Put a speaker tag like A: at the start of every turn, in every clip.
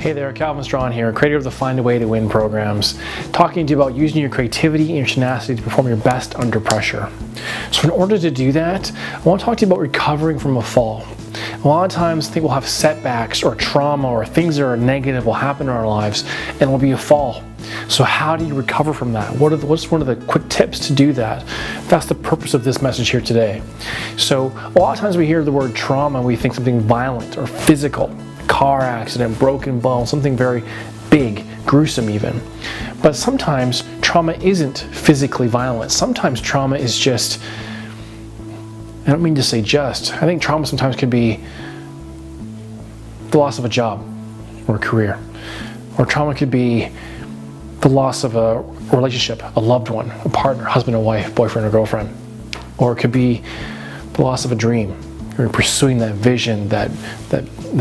A: Hey there, Calvin Strawn here, creator of the Find a Way to Win programs, talking to you about using your creativity and your tenacity to perform your best under pressure. So in order to do that, I want to talk to you about recovering from a fall. A lot of times I think we'll have setbacks or trauma or things that are negative will happen in our lives and it will be a fall. So how do you recover from that? What's one of the quick tips to do that? That's the purpose of this message here today. So a lot of times we hear the word trauma and we think something violent or physical. Car accident, broken bone, something very big, gruesome even. But sometimes trauma isn't physically violent. Sometimes trauma is just, I don't mean to say just, I think trauma sometimes could be the loss of a job or a career. Or trauma could be the loss of a relationship, a loved one, a partner, husband or wife, boyfriend or girlfriend. Or it could be the loss of a dream. You're pursuing that vision, that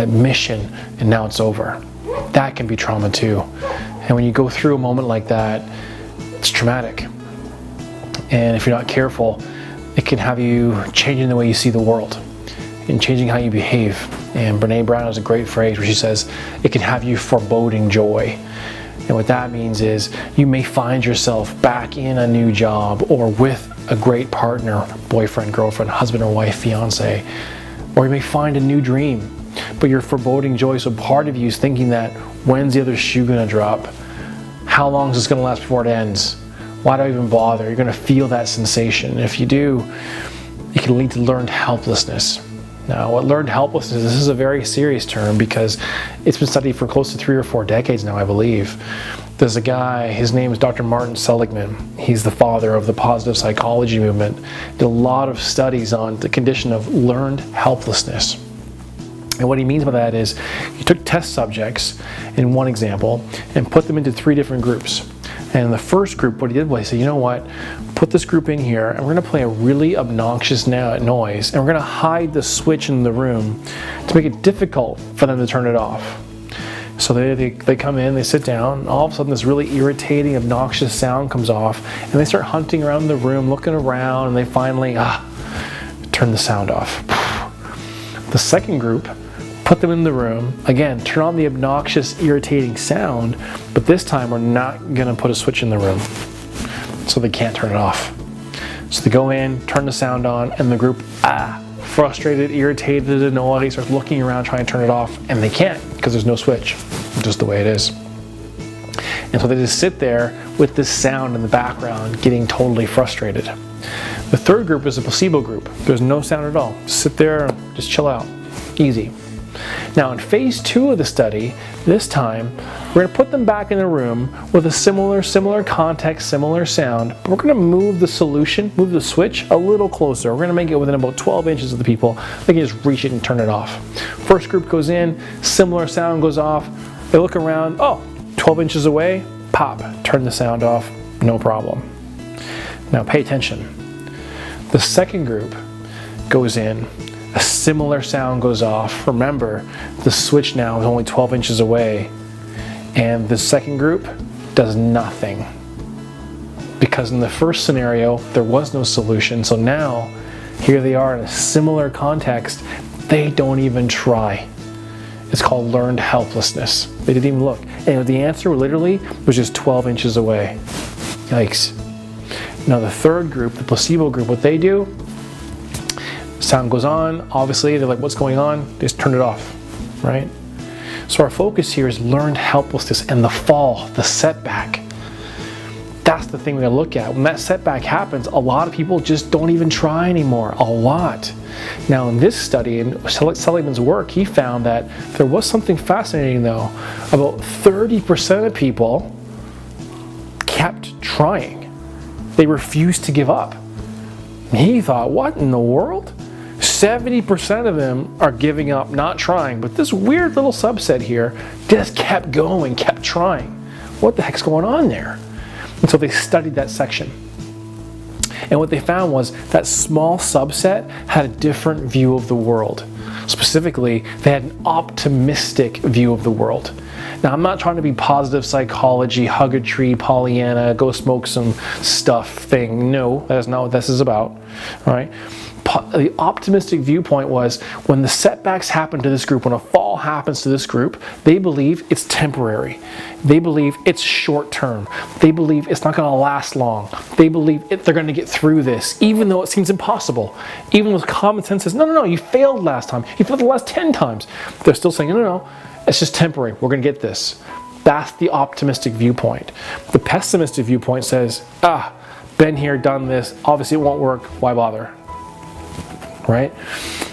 A: mission, and now it's over. That can be trauma too. And when you go through a moment like that, it's traumatic. And if you're not careful, it can have you changing the way you see the world and changing how you behave. And Brene Brown has a great phrase where she says, it can have you foreboding joy. And what that means is you may find yourself back in a new job or with a great partner, boyfriend, girlfriend, husband or wife, fiance, or you may find a new dream, but you're foreboding joy. So part of you is thinking that, when's the other shoe gonna drop? How long is this gonna last before it ends? Why do I even bother? You're gonna feel that sensation. And if you do, it can lead to learned helplessness. Now, what learned helplessness is, this is a very serious term because it's been studied for close to 3 or 4 decades now, I believe. There's a guy, his name is Dr. Martin Seligman. He's the father of the positive psychology movement. Did a lot of studies on the condition of learned helplessness. And what he means by that is, he took test subjects in one example and put them into 3 different groups. And in the first group, what he did was he said, you know what, put this group in here and we're gonna play a really obnoxious noise and we're gonna hide the switch in the room to make it difficult for them to turn it off. So they come in, they sit down, and all of a sudden this really irritating, obnoxious sound comes off and they start hunting around the room, looking around, and they finally, turn the sound off. The second group, put them in the room, again, turn on the obnoxious, irritating sound, but this time we're not gonna put a switch in the room so they can't turn it off. So they go in, turn the sound on, and the group, frustrated, irritated, annoyed, starts looking around trying to turn it off, and they can't because there's no switch, just the way it is. And so they just sit there with this sound in the background getting totally frustrated. The third group is a placebo group. There's no sound at all. Just sit there, just chill out, easy. Now in phase 2 of the study, this time, we're gonna put them back in the room with a similar context, similar sound, but we're gonna move the the switch a little closer. We're gonna make it within about 12 inches of the people. They can just reach it and turn it off. First group goes in, similar sound goes off. They look around, 12 inches away, pop, turn the sound off, no problem. Now pay attention. The second group goes in, a similar sound goes off. Remember, the switch now is only 12 inches away, and the second group does nothing. Because in the first scenario, there was no solution, so now, here they are in a similar context, they don't even try. It's called learned helplessness. They didn't even look. And the answer literally was just 12 inches away. Yikes. Now the third group, the placebo group, what they do, sound goes on, obviously they're like, what's going on? They just turn it off, right? So our focus here is learned helplessness and the fall, the setback. That's the thing we're gonna look at. When that setback happens, a lot of people just don't even try anymore, a lot. Now in this study, in Seligman's work, he found that there was something fascinating though. About 30% of people kept trying. They refused to give up. And he thought, what in the world? 70% of them are giving up, not trying, but this weird little subset here just kept going, kept trying. What the heck's going on there? And so they studied that section. And what they found was that small subset had a different view of the world. Specifically, they had an optimistic view of the world. Now, I'm not trying to be positive psychology, hug a tree, Pollyanna, go smoke some stuff thing. No, that is not what this is about. All right? The optimistic viewpoint was when the setbacks happen to this group, when a fall happens to this group, they believe it's temporary. They believe it's short term. They believe it's not going to last long. They believe they're going to get through this, even though it seems impossible. Even with common sense says, no, you failed last time. You failed the last 10 times. They're still saying, no, it's just temporary. We're going to get this. That's the optimistic viewpoint. The pessimistic viewpoint says, been here, done this. Obviously it won't work. Why bother? Right?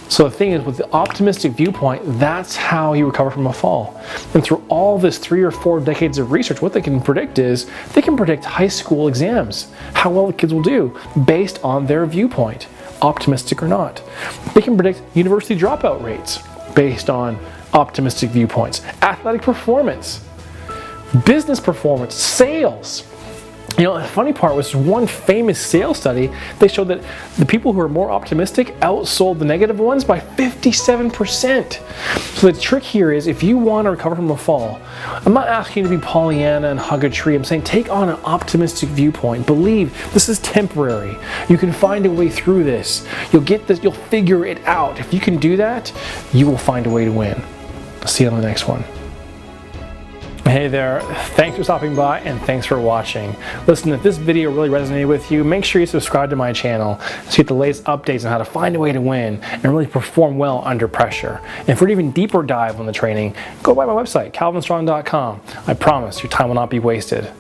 A: So the thing is, with the optimistic viewpoint, that's how you recover from a fall. And through all this 3 or 4 decades of research, what they can predict is, they can predict high school exams, how well the kids will do based on their viewpoint, optimistic or not. They can predict university dropout rates based on optimistic viewpoints, athletic performance, business performance, sales. You know, the funny part was one famous sales study, they showed that the people who are more optimistic outsold the negative ones by 57%. So the trick here is, if you want to recover from a fall, I'm not asking you to be Pollyanna and hug a tree. I'm saying take on an optimistic viewpoint. Believe this is temporary. You can find a way through this. You'll get this, you'll figure it out. If you can do that, you will find a way to win. See you on the next one. Hey there, thanks for stopping by and thanks for watching. Listen, if this video really resonated with you, make sure you subscribe to my channel so you get the latest updates on how to find a way to win and really perform well under pressure. And for an even deeper dive on the training, go by my website, calvinstrong.com. I promise your time will not be wasted.